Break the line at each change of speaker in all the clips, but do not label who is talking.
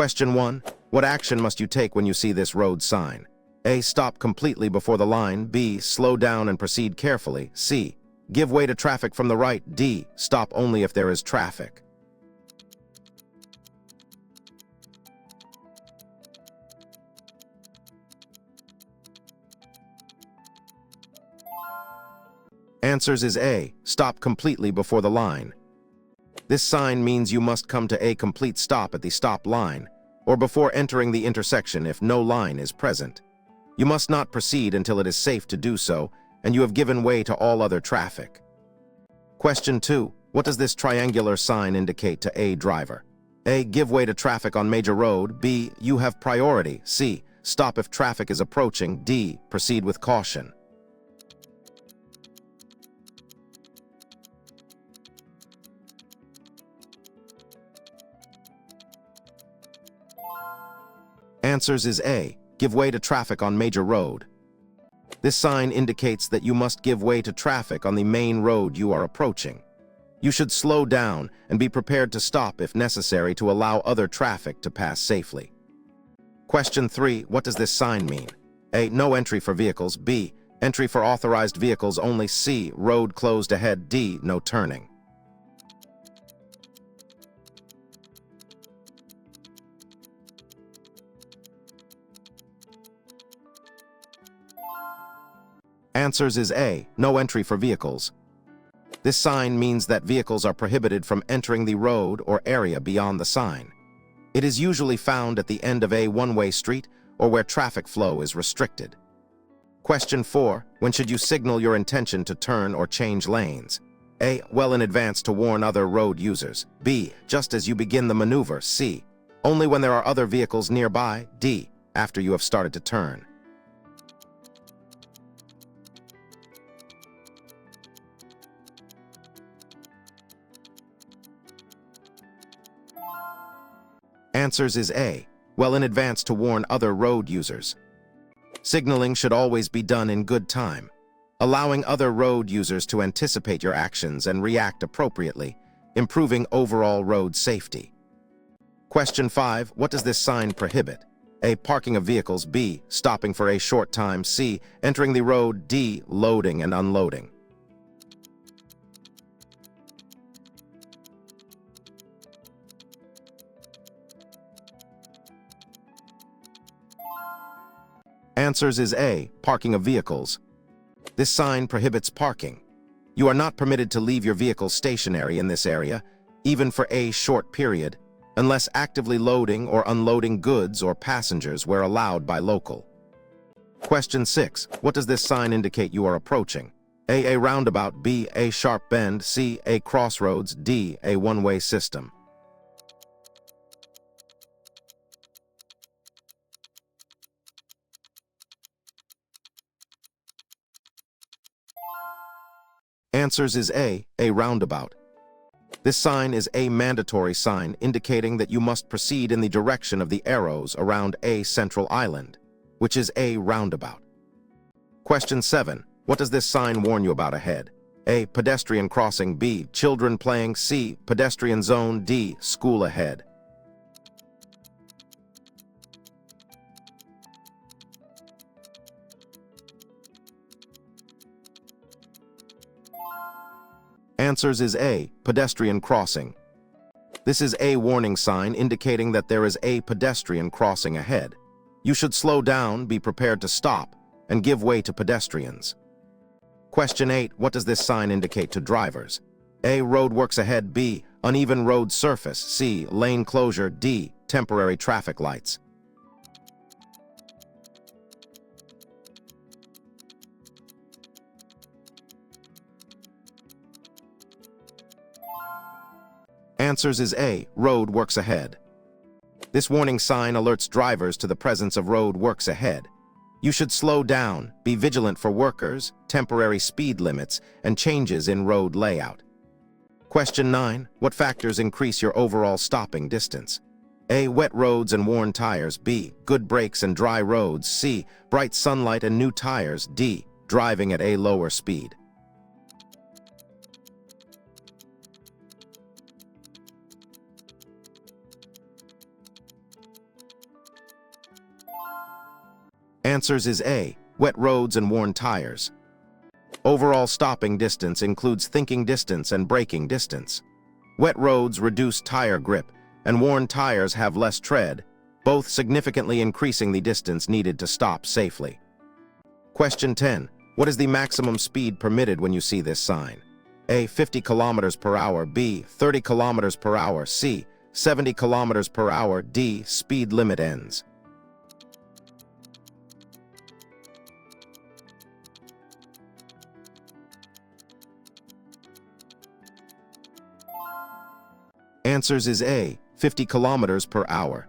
Question 1. What action must you take when you see this road sign? A. Stop completely before the line. B. Slow down and proceed carefully. C. Give way to traffic from the right. D. Stop only if there is traffic. Answers is A. Stop completely before the line. This sign means you must come to a complete stop at the stop line, or before entering the intersection if no line is present. You must not proceed until it is safe to do so, and you have given way to all other traffic. Question 2. What does this triangular sign indicate to a driver? A. Give way to traffic on major road. B. You have priority. C. Stop if traffic is approaching. D. Proceed with caution. Answers is A. Give way to traffic on major road. This sign indicates that you must give way to traffic on the main road you are approaching. You should slow down and be prepared to stop if necessary to allow other traffic to pass safely. Question 3. What does this sign mean? A. No entry for vehicles. B. Entry for authorized vehicles only. C. Road closed ahead. D. No turning. Answers is A. No entry for vehicles. This sign means that vehicles are prohibited from entering the road or area beyond the sign. It is usually found at the end of a one-way street or where traffic flow is restricted. Question 4. When should you signal your intention to turn or change lanes? A. Well in advance to warn other road users. B. Just as you begin the maneuver. C. Only when there are other vehicles nearby. D. After you have started to turn. Answers is A. Well in advance to warn other road users. Signaling should always be done in good time, allowing other road users to anticipate your actions and react appropriately, improving overall road safety. Question 5. What does this sign prohibit? A. Parking of vehicles. B. Stopping for a short time. C. Entering the road. D. Loading and unloading. Answers is A. Parking of vehicles. This sign prohibits parking. You are not permitted to leave your vehicle stationary in this area, even for a short period, unless actively loading or unloading goods or passengers where allowed by local. Question 6. What does this sign indicate you are approaching? A. A roundabout. B. A sharp bend. C. A crossroads. D. A one-way system. Answers is A. A roundabout. This sign is a mandatory sign indicating that you must proceed in the direction of the arrows around a central island, which is a roundabout. Question 7. What does this sign warn you about ahead? A. Pedestrian crossing. B. Children playing. C. Pedestrian zone. D. School ahead. Answers is A. Pedestrian crossing. This is a warning sign indicating that there is a pedestrian crossing ahead. You should slow down, be prepared to stop, and give way to pedestrians. Question 8. What does this sign indicate to drivers? A. Roadworks ahead. B. Uneven road surface. C. Lane closure. D. Temporary traffic lights. Answers is A. Road works ahead. This warning sign alerts drivers to the presence of road works ahead. You should slow down, be vigilant for workers, temporary speed limits, and changes in road layout. Question 9. What factors increase your overall stopping distance? A. Wet roads and worn tires. B. Good brakes and dry roads. C. Bright sunlight and new tires. D. Driving at a lower speed. Answers is A, wet roads and worn tires. Overall stopping distance includes thinking distance and braking distance. Wet roads reduce tire grip, and worn tires have less tread, both significantly increasing the distance needed to stop safely. Question 10. What is the maximum speed permitted when you see this sign? A, 50 kilometers per hour, B, 30 kilometers per hour, C, 70 kilometers per hour, D, speed limit ends. Answers is A, 50 kilometers per hour.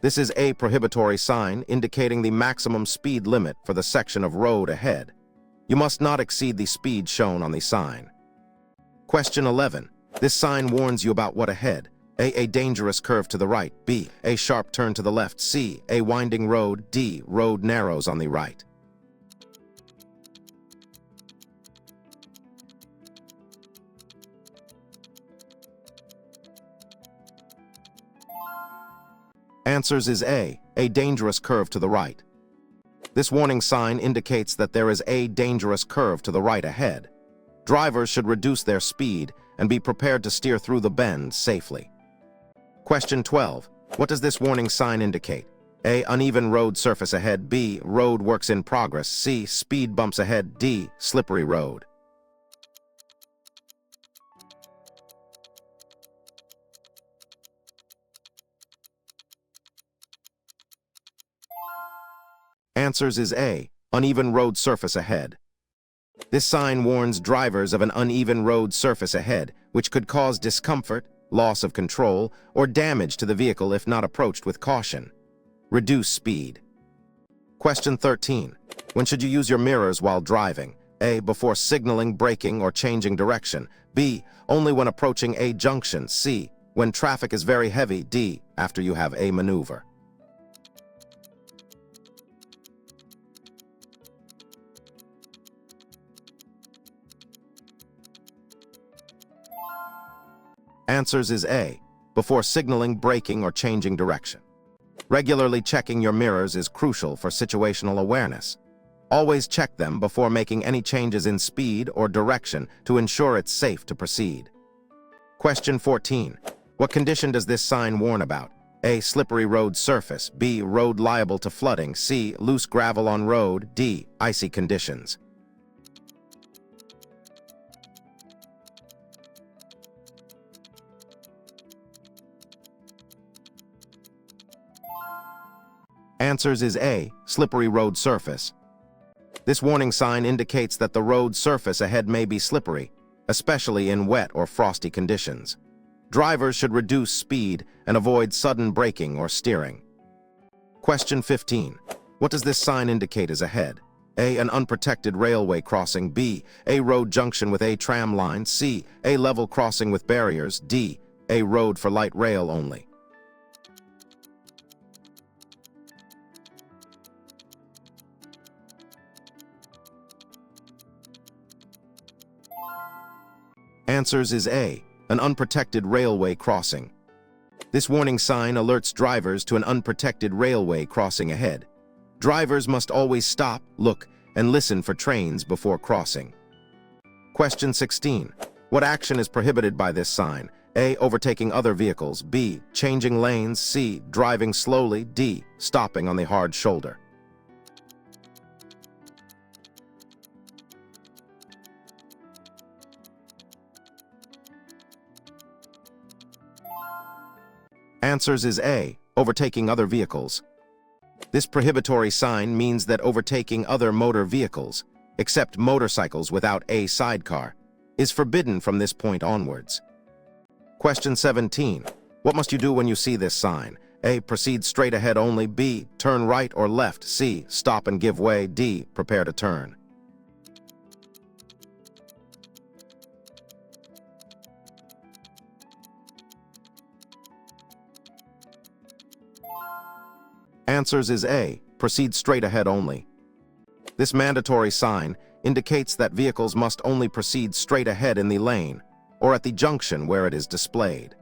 This is a prohibitory sign indicating the maximum speed limit for the section of road ahead. You must not exceed the speed shown on the sign. Question 11. This sign warns you about what ahead? A dangerous curve to the right, B, a sharp turn to the left, C, a winding road, D, road narrows on the right. Answers is A, dangerous curve to the right. This warning sign indicates that there is a dangerous curve to the right ahead. Drivers should reduce their speed and be prepared to steer through the bend safely. Question 12. What does this warning sign indicate? A, uneven road surface ahead, B, road works in progress, C, speed bumps ahead, D, slippery road. Answers is A, uneven road surface ahead. This sign warns drivers of an uneven road surface ahead, which could cause discomfort, loss of control, or damage to the vehicle if not approached with caution. Reduce speed. Question 13. When should you use your mirrors while driving? A, before signaling, braking, or changing direction. B, only when approaching a junction. C, when traffic is very heavy. D, after you have a maneuver. Answers is A, before signaling, braking, or changing direction. Regularly checking your mirrors is crucial for situational awareness. Always check them before making any changes in speed or direction to ensure it's safe to proceed. Question 14. What condition does this sign warn about? A, slippery road surface, B, road liable to flooding, C, loose gravel on road, D, icy conditions. Answers is A, slippery road surface. This warning sign indicates that the road surface ahead may be slippery, especially in wet or frosty conditions. Drivers should reduce speed and avoid sudden braking or steering. Question 15. What does this sign indicate is ahead? A, an unprotected railway crossing, B, a road junction with a tram line, C, a level crossing with barriers, D, a road for light rail only. Answers is A, an unprotected railway crossing. This warning sign alerts drivers to an unprotected railway crossing ahead. Drivers must always stop, look, and listen for trains before crossing. Question 16. What action is prohibited by this sign? A, overtaking other vehicles, B, changing lanes, C, driving slowly, D, stopping on the hard shoulder. Answers is A, overtaking other vehicles. This prohibitory sign means that overtaking other motor vehicles, except motorcycles without a sidecar, is forbidden from this point onwards. Question 17. What must you do when you see this sign? A, proceed straight ahead only, B, turn right or left, C, stop and give way, D, prepare to turn. Answers is A, proceed straight ahead only. This mandatory sign indicates that vehicles must only proceed straight ahead in the lane or at the junction where it is displayed.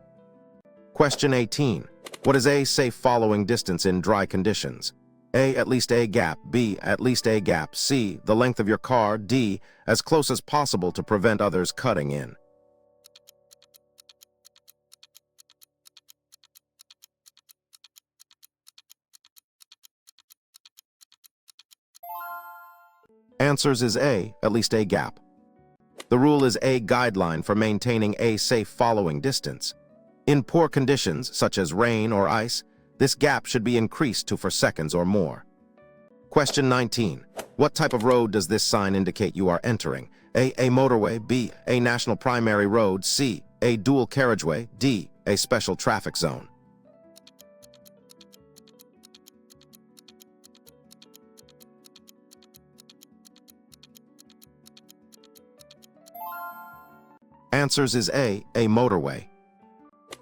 Question 18. What is a safe following distance in dry conditions? A, at least a gap, B, at least a gap, C, the length of your car, D, as close as possible to prevent others cutting in. Answers is A, at least a gap. The rule is a guideline for maintaining a safe following distance. In poor conditions, such as rain or ice, this gap should be increased to 4 seconds or more. Question 19. What type of road does this sign indicate you are entering? A motorway, B, a national primary road, C, a dual carriageway, D, a special traffic zone. Answers is A motorway.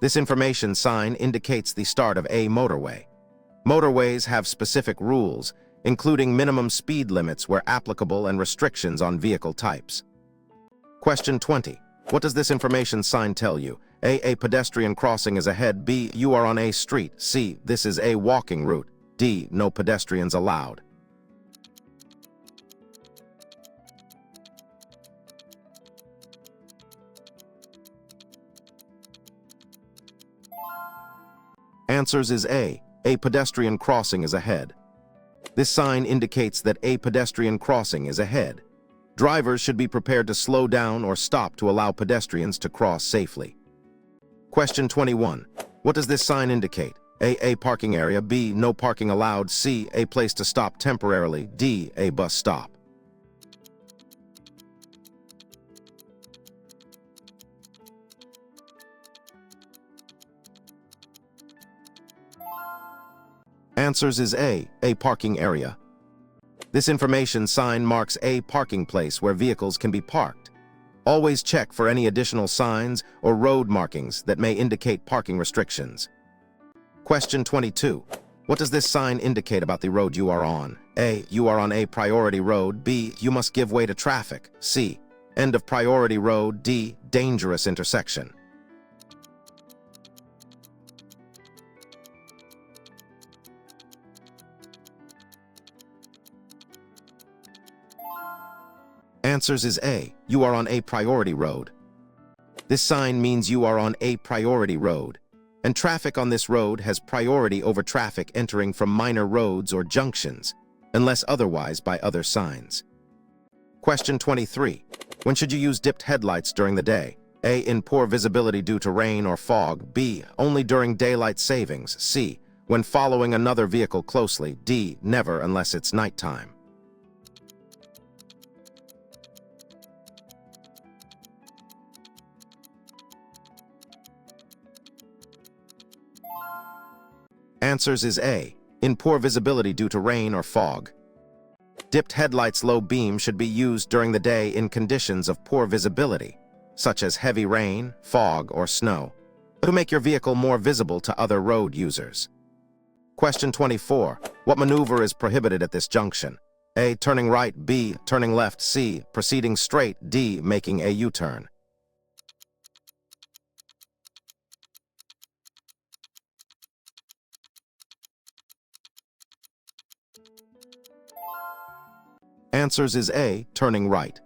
This information sign indicates the start of a motorway. Motorways have specific rules, including minimum speed limits where applicable and restrictions on vehicle types. Question 20. What does this information sign tell you? A pedestrian crossing is ahead, B, you are on a street, C, this is a walking route, D, no pedestrians allowed. Answers is A pedestrian crossing is ahead. This sign indicates that a pedestrian crossing is ahead. Drivers should be prepared to slow down or stop to allow pedestrians to cross safely. Question 21. What does this sign indicate? A parking area, B, no parking allowed, C, a place to stop temporarily, D, a bus stop. Answers is A parking area. This information sign marks a parking place where vehicles can be parked. Always check for any additional signs or road markings that may indicate parking restrictions. Question 22. What does this sign indicate about the road you are on? A, you are on a priority road, B, you must give way to traffic, C, end of priority road, D, dangerous intersection. Answers is A, you are on a priority road. This sign means you are on a priority road, and traffic on this road has priority over traffic entering from minor roads or junctions, unless otherwise by other signs. Question 23. When should you use dipped headlights during the day? A, in poor visibility due to rain or fog, B, only during daylight savings, C, when following another vehicle closely, D, never unless it's nighttime. Answers is A, in poor visibility due to rain or fog. Dipped headlights low beam should be used during the day in conditions of poor visibility, such as heavy rain, fog, or snow, to make your vehicle more visible to other road users. Question 24. What maneuver is prohibited at this junction? A, turning right, B, turning left, C, proceeding straight, D, making a U-turn. Answers is A, turning right.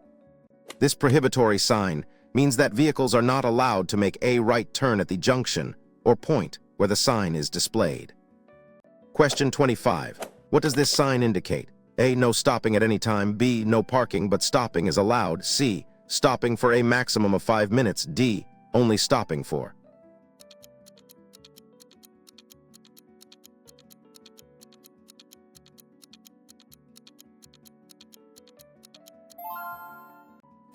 This prohibitory sign means that vehicles are not allowed to make a right turn at the junction or point where the sign is displayed. Question 25. What does this sign indicate? A, no stopping at any time, B, no parking but stopping is allowed, C, stopping for a maximum of 5 minutes, D, only stopping for.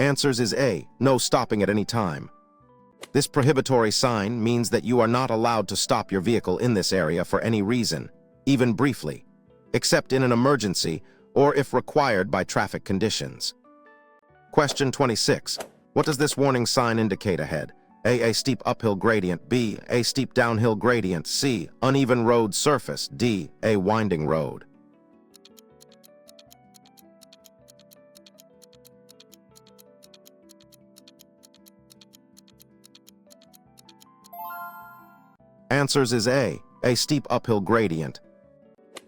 Answers is A, no stopping at any time. This prohibitory sign means that you are not allowed to stop your vehicle in this area for any reason, even briefly, except in an emergency or if required by traffic conditions. Question 26. What does this warning sign indicate ahead? A steep uphill gradient, B, a steep downhill gradient, C, uneven road surface, D, a winding road. Answers is A steep uphill gradient.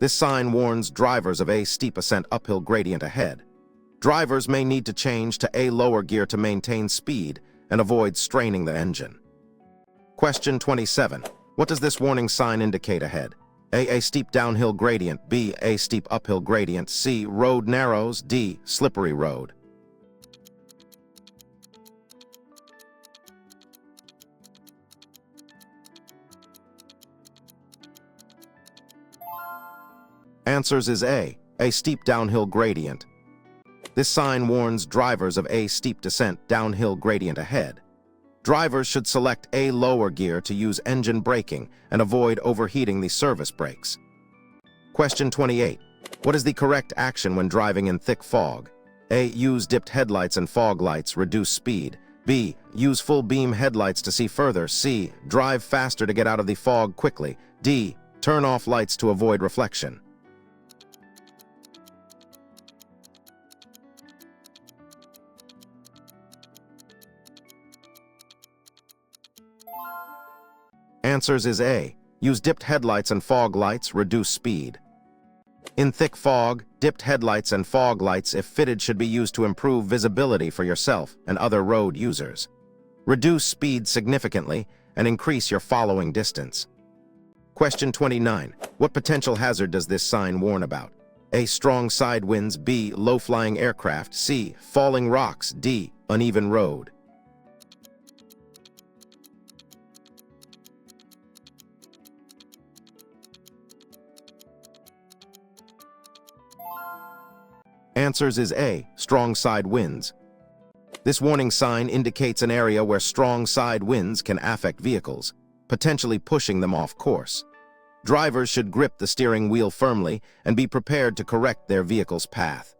This sign warns drivers of a steep ascent uphill gradient ahead. Drivers may need to change to a lower gear to maintain speed and avoid straining the engine. Question 27. What does this warning sign indicate ahead? A steep downhill gradient. B, a steep uphill gradient. C, road narrows. D, slippery road. Answers is A steep downhill gradient. This sign warns drivers of a steep descent downhill gradient ahead. Drivers should select a lower gear to use engine braking and avoid overheating the service brakes. Question 28. What is the correct action when driving in thick fog? A, use dipped headlights and fog lights, reduce speed. B, use full beam headlights to see further. C, drive faster to get out of the fog quickly. D, turn off lights to avoid reflection. Answers is A, use dipped headlights and fog lights, reduce speed. In thick fog, dipped headlights and fog lights, if fitted, should be used to improve visibility for yourself and other road users. Reduce speed significantly and increase your following distance. Question 29. What potential hazard does this sign warn about? A, strong side winds. B, low-flying aircraft. C, falling rocks. D, uneven road. Answers is A, strong side winds. This warning sign indicates an area where strong side winds can affect vehicles, potentially pushing them off course. Drivers should grip the steering wheel firmly and be prepared to correct their vehicle's path.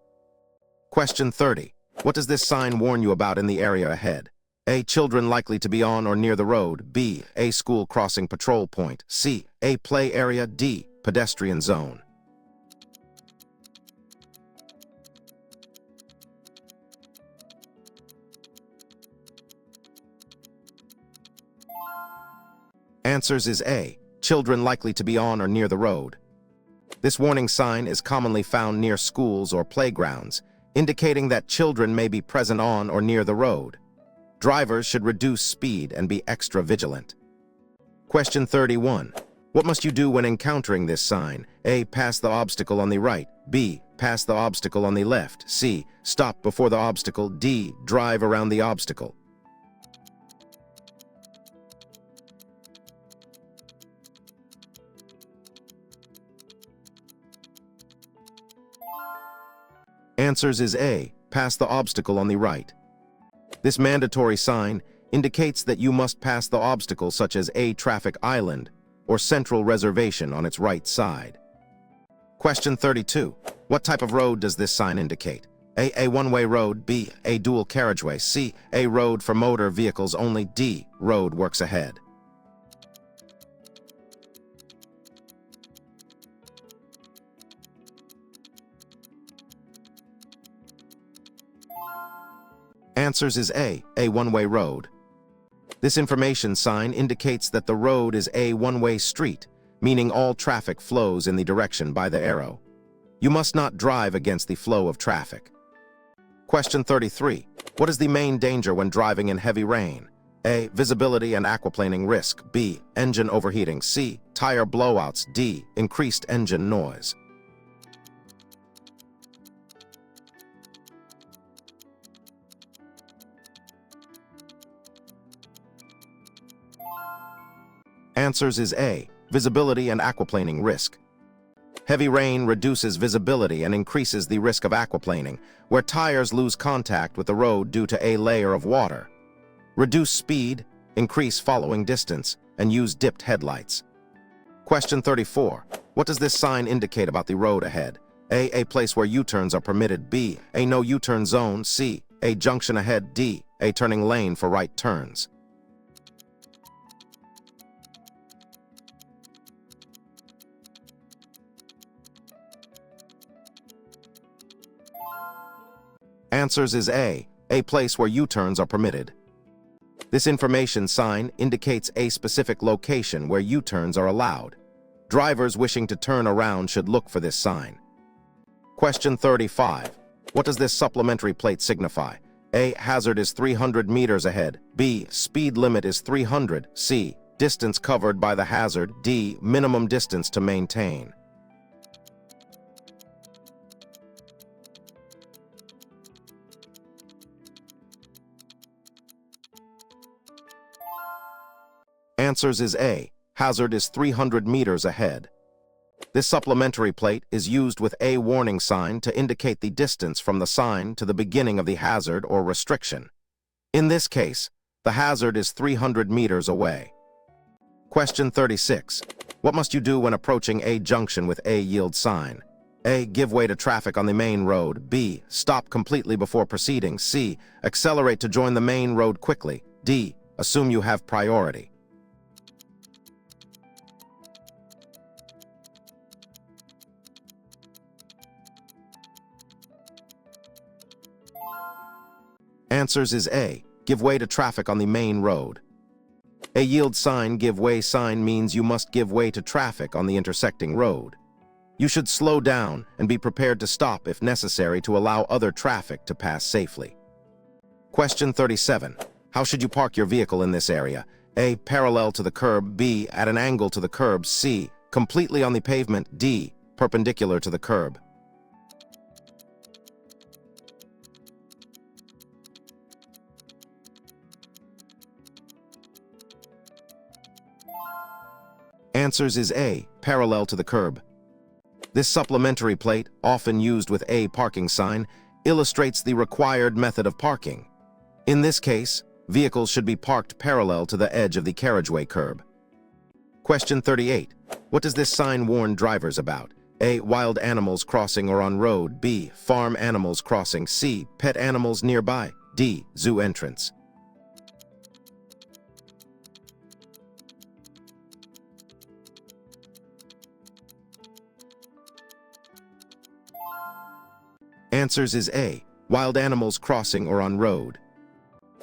Question 30. What does this sign warn you about in the area ahead? A, children likely to be on or near the road. B, a school crossing patrol point. C, a play area. D, pedestrian zone. Answers is A, children likely to be on or near the road. This warning sign is commonly found near schools or playgrounds, indicating that children may be present on or near the road. Drivers should reduce speed and be extra vigilant. Question 31. What must you do when encountering this sign? A, pass the obstacle on the right. B, pass the obstacle on the left. C, stop before the obstacle. D, drive around the obstacle. Answers is A, pass the obstacle on the right. This mandatory sign indicates that you must pass the obstacle, such as a traffic island or central reservation, on its right side. Question 32. What type of road does this sign indicate? A one-way road. B, a dual carriageway. C, a road for motor vehicles only. D, road works ahead. Answers is A one-way road. This information sign indicates that the road is a one-way street, meaning all traffic flows in the direction by the arrow. You must not drive against the flow of traffic. Question 33. What is the main danger when driving in heavy rain? A, visibility and aquaplaning risk. B, engine overheating. C, tire blowouts. D, increased engine noise. Answers is A, visibility and aquaplaning risk. Heavy rain reduces visibility and increases the risk of aquaplaning, where tires lose contact with the road due to a layer of water. Reduce speed, increase following distance, and use dipped headlights. Question 34. What does this sign indicate about the road ahead? A place where U-turns are permitted. B, a no U-turn zone. C, a junction ahead. D, a turning lane for right turns. Answers is A place where U-turns are permitted. This information sign indicates a specific location where U-turns are allowed. Drivers wishing to turn around should look for this sign. Question 35. What does this supplementary plate signify? A. Hazard is 300 meters ahead. B. Speed limit is 300. C. Distance covered by the hazard. D. Minimum distance to maintain. Answers is A. Hazard is 300 meters ahead. This supplementary plate is used with a warning sign to indicate the distance from the sign to the beginning of the hazard or restriction. In this case, the hazard is 300 meters away. Question 36. What must you do when approaching a junction with a yield sign? A. Give way to traffic on the main road. B. Stop completely before proceeding. C. Accelerate to join the main road quickly. D. Assume you have priority. Answers is A. Give way to traffic on the main road. A yield sign, give way sign means you must give way to traffic on the intersecting road. You should slow down and be prepared to stop if necessary to allow other traffic to pass safely. Question 37. How should you park your vehicle in this area? A. Parallel to the curb. B. At an angle to the curb. C. Completely on the pavement. D. Perpendicular to the curb. Answers is A. Parallel to the curb. This supplementary plate, often used with a parking sign, illustrates the required method of parking. In this case, vehicles should be parked parallel to the edge of the carriageway curb. Question 38. What does this sign warn drivers about? A. Wild animals crossing or on road. B. Farm animals crossing. C. Pet animals nearby. D. Zoo entrance. Answers is A. Wild animals crossing or on road.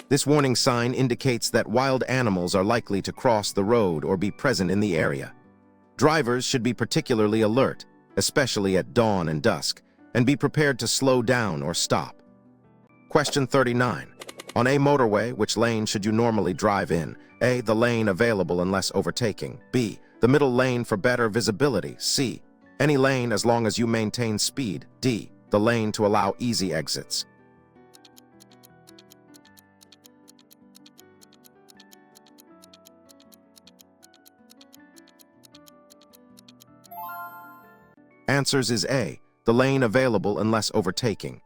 This warning sign indicates that wild animals are likely to cross the road or be present in the area. Drivers should be particularly alert, especially at dawn and dusk, and be prepared to slow down or stop. Question 39. On a motorway, which lane should you normally drive in? A. The lane available unless overtaking. B. The middle lane for better visibility. C. Any lane as long as you maintain speed. D. The lane to allow easy exits. Answers is A. The lane available unless overtaking.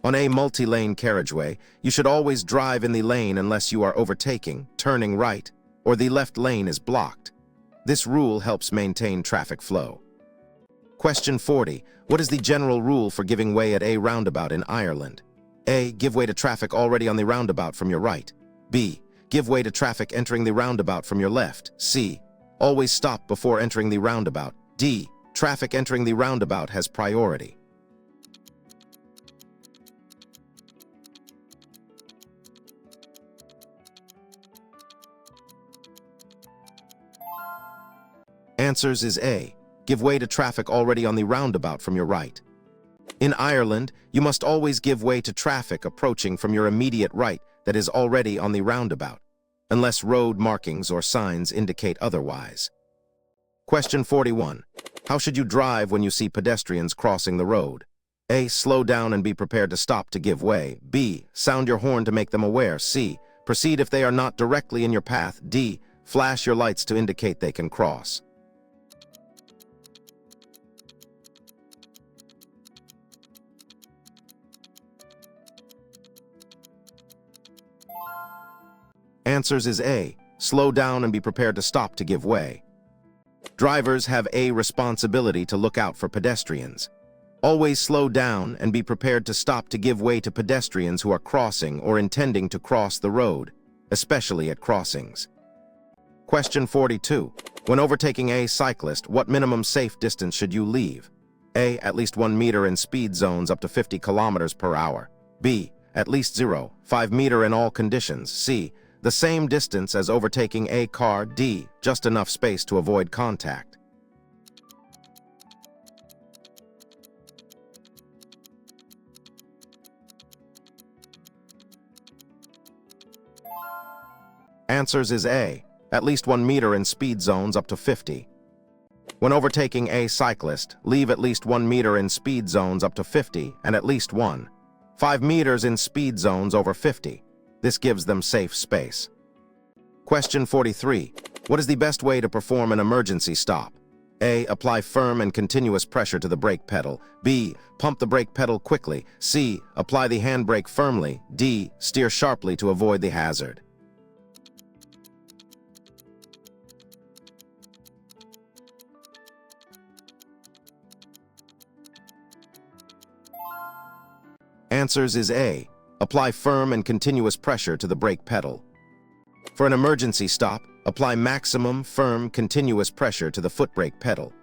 On a multi-lane carriageway, you should always drive in the lane unless you are overtaking, turning right, or the left lane is blocked. This rule helps maintain traffic flow. Question 40. What is the general rule for giving way at a roundabout in Ireland? A. Give way to traffic already on the roundabout from your right. B. Give way to traffic entering the roundabout from your left. C. Always stop before entering the roundabout. D. Traffic entering the roundabout has priority. Answers is A. Give way to traffic already on the roundabout from your right. In Ireland, you must always give way to traffic approaching from your immediate right that is already on the roundabout, unless road markings or signs indicate otherwise. Question 41. How should you drive when you see pedestrians crossing the road? A. Slow down and be prepared to stop to give way. B. Sound your horn to make them aware. C. Proceed if they are not directly in your path. D. Flash your lights to indicate they can cross. Answers is A. Slow down and be prepared to stop to give way. Drivers have a responsibility to look out for pedestrians. Always slow down and be prepared to stop to give way to pedestrians who are crossing or intending to cross the road, especially at crossings. Question 42. When overtaking a cyclist, what minimum safe distance should you leave? A. At least 1 meter in speed zones up to 50 kilometers per hour. B. At least 0.5 meter in all conditions. C. The same distance as overtaking a car. D. Just enough space to avoid contact. Answers is A, at least 1 meter in speed zones up to 50. When overtaking a cyclist, leave at least 1 meter in speed zones up to 50 and at least 5 meters in speed zones over 50. This gives them safe space. Question 43. What is the best way to perform an emergency stop? A. Apply firm and continuous pressure to the brake pedal. B. Pump the brake pedal quickly. C. Apply the handbrake firmly. D. Steer sharply to avoid the hazard. Answers is A. Apply firm and continuous pressure to the brake pedal. For an emergency stop, apply maximum, firm, continuous pressure to the foot brake pedal.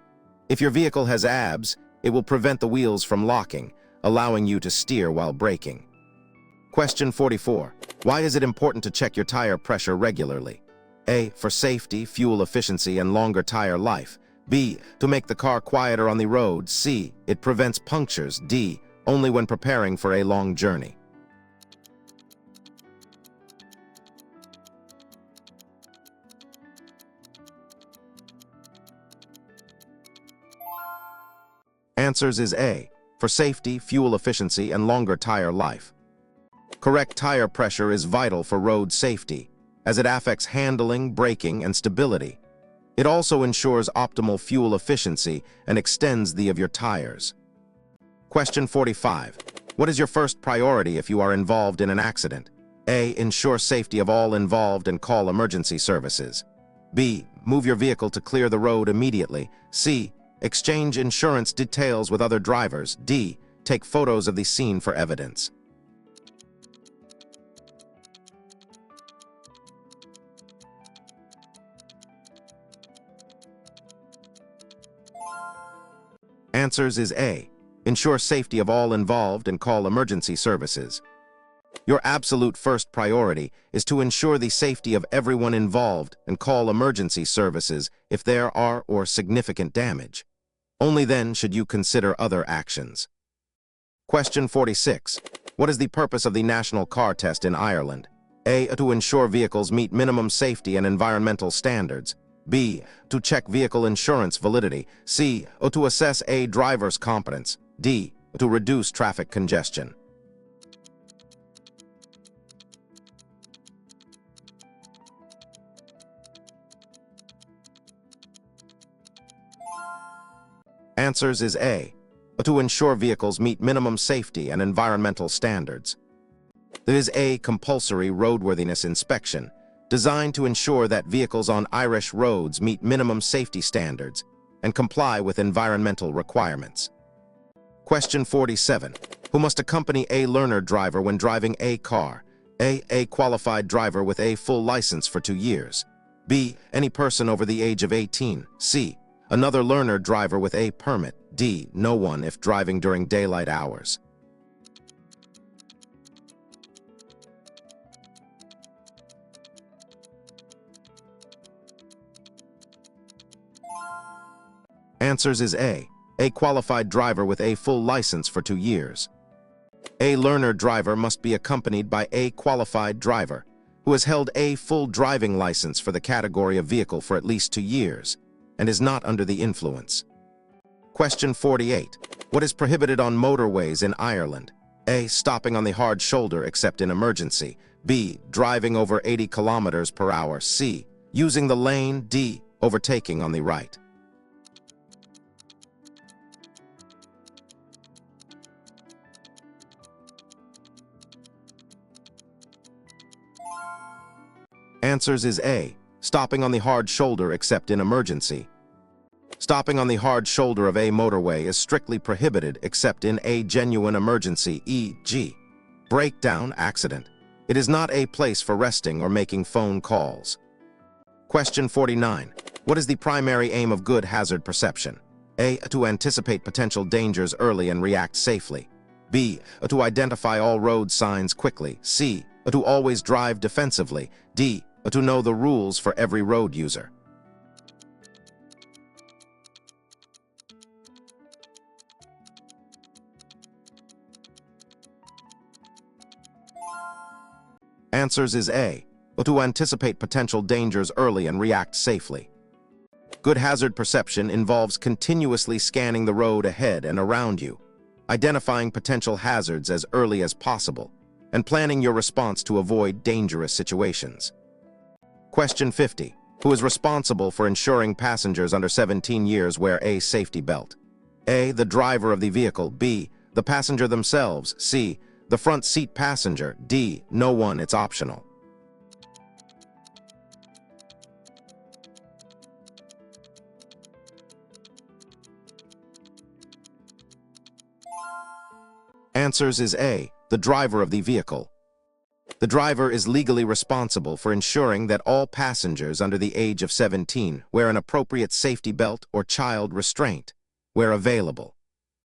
If your vehicle has ABS, it will prevent the wheels from locking, allowing you to steer while braking. Question 44. Why is it important to check your tire pressure regularly? A. For safety, fuel efficiency, and longer tire life. B. To make the car quieter on the road. C. It prevents punctures. D. Only when preparing for a long journey. Answers is A. For safety, fuel efficiency, and longer tire life. Correct tire pressure is vital for road safety, as it affects handling, braking, and stability. It also ensures optimal fuel efficiency and extends the of your tires. Question 45. What is your first priority if you are involved in an accident? A. Ensure safety of all involved and call emergency services. B. Move your vehicle to clear the road immediately. C. Exchange insurance details with other drivers. D. Take photos of the scene for evidence. Answers is A. Ensure safety of all involved and call emergency services. Your absolute first priority is to ensure the safety of everyone involved and call emergency services if there are or significant damage. Only then should you consider other actions. Question 46. What is the purpose of the National Car Test in Ireland? A. To ensure vehicles meet minimum safety and environmental standards. B. To check vehicle insurance validity. C. To assess a driver's competence. D. To reduce traffic congestion. Answers is A. To ensure vehicles meet minimum safety and environmental standards. There is a compulsory roadworthiness inspection designed to ensure that vehicles on Irish roads meet minimum safety standards and comply with environmental requirements. Question 47. Who must accompany a learner driver when driving a car? A. A qualified driver with a full license for 2 years. B. Any person over the age of 18. C. Another learner driver with a permit. D. No one if driving during daylight hours. Answers is A. A qualified driver with a full license for 2 years. A learner driver must be accompanied by a qualified driver who has held a full driving license for the category of vehicle for at least 2 years and is not under the influence. Question 48. What is prohibited on motorways in Ireland? A. Stopping on the hard shoulder except in emergency. B. Driving over 80 kilometers per hour. C. Using the lane. D. Overtaking on the right. Answers is A. Stopping on the hard shoulder except in emergency. Stopping on the hard shoulder of a motorway is strictly prohibited except in a genuine emergency, e.g., breakdown, accident. It is not a place for resting or making phone calls. Question 49. What is the primary aim of good hazard perception? A. To anticipate potential dangers early and react safely. B. To identify all road signs quickly. C. To always drive defensively. D. To know the rules for every road user. Answers is A. or to anticipate potential dangers early and react safely. Good hazard perception involves continuously scanning the road ahead and around you, identifying potential hazards as early as possible, and planning your response to avoid dangerous situations. Question 50. Who is responsible for ensuring passengers under 17 years wear a safety belt? A. The driver of the vehicle. B. The passenger themselves. C. The front seat passenger. D. No one. It's optional. Answers is A. The driver of the vehicle. The driver is legally responsible for ensuring that all passengers under the age of 17 wear an appropriate safety belt or child restraint where available.